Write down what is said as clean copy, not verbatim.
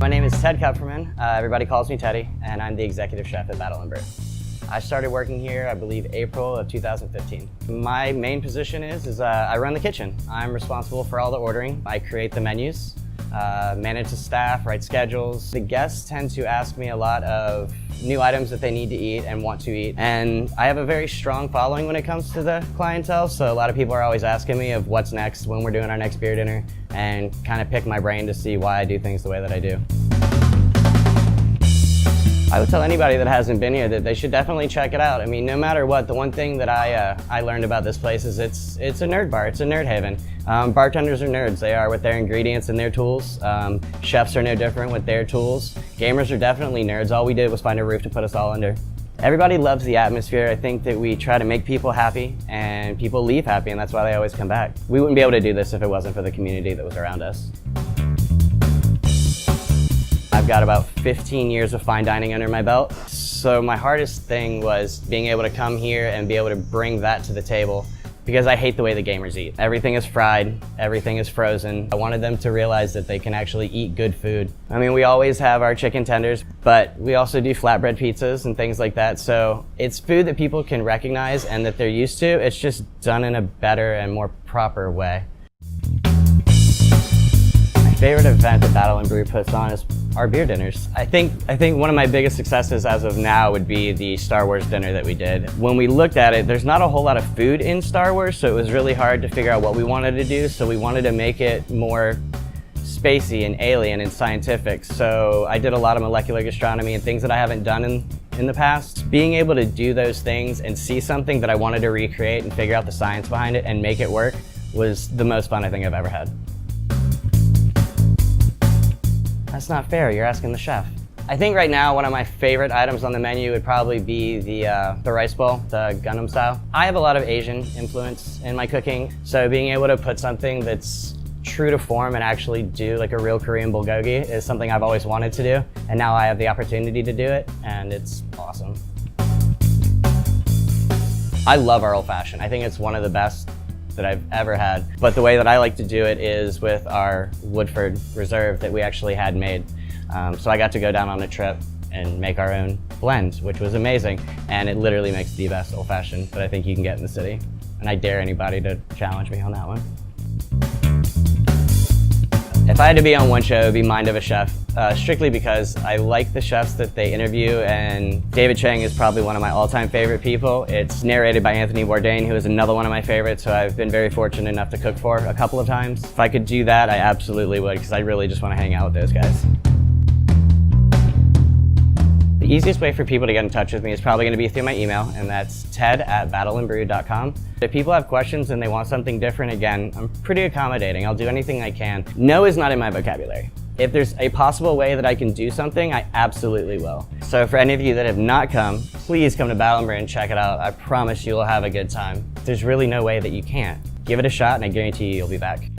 My name is Ted Kupferman. Everybody calls me Teddy, and I'm the executive chef at Battle Brew. I started working here, I believe, April of 2015. My main position is I run the kitchen. I'm responsible for all the ordering. I create the menus, manage the staff, write schedules. The guests tend to ask me a lot of new items that they need to eat and want to eat. And I have a very strong following when it comes to the clientele, so a lot of people are always asking me of what's next, when we're doing our next beer dinner, and kind of pick my brain to see why I do things the way that I do. I would tell anybody that hasn't been here that they should definitely check it out. I mean, no matter what, the one thing that I learned about this place is it's a nerd bar, it's a nerd haven. Bartenders are nerds, they are with their ingredients and their tools. Chefs are no different with their tools. Gamers are definitely nerds. All we did was find a roof to put us all under. Everybody loves the atmosphere. I think that we try to make people happy and people leave happy, and that's why they always come back. We wouldn't be able to do this if it wasn't for the community that was around us. I've got about 15 years of fine dining under my belt. So my hardest thing was being able to come here and be able to bring that to the table, because I hate the way the gamers eat. Everything is fried, everything is frozen. I wanted them to realize that they can actually eat good food. I mean, we always have our chicken tenders, but we also do flatbread pizzas and things like that. So it's food that people can recognize and that they're used to. It's just done in a better and more proper way. My favorite event that Battle Brew puts on is our beer dinners. I think one of my biggest successes as of now would be the Star Wars dinner that we did. When we looked at it, there's not a whole lot of food in Star Wars, so it was really hard to figure out what we wanted to do, so we wanted to make it more spacey and alien and scientific. So I did a lot of molecular gastronomy and things that I haven't done in the past. Being able to do those things and see something that I wanted to recreate and figure out the science behind it and make it work was the most fun I think I've ever had. That's not fair, you're asking the chef. I think right now one of my favorite items on the menu would probably be the rice bowl, the Gundam style. I have a lot of Asian influence in my cooking, so being able to put something that's true to form and actually do like a real Korean bulgogi is something I've always wanted to do, and now I have the opportunity to do it, and it's awesome. I love our old fashioned. I think it's one of the best that I've ever had. But the way that I like to do it is with our Woodford Reserve that we actually had made. So I got to go down on a trip and make our own blend, which was amazing. And it literally makes the best old fashioned that I think you can get in the city. And I dare anybody to challenge me on that one. If I had to be on one show, it would be Mind of a Chef, strictly because I like the chefs that they interview, and David Chang is probably one of my all-time favorite people. It's narrated by Anthony Bourdain, who is another one of my favorites, who I've been very fortunate enough to cook for a couple of times. If I could do that, I absolutely would, because I really just want to hang out with those guys. The easiest way for people to get in touch with me is probably going to be through my email, and that's ted@battleandbrew.com. If people have questions and they want something different, again, I'm pretty accommodating. I'll do anything I can. No is not in my vocabulary. If there's a possible way that I can do something, I absolutely will. So for any of you that have not come, please come to Battle Brew and check it out. I promise you will have a good time. There's really no way that you can't. Give it a shot and I guarantee you'll be back.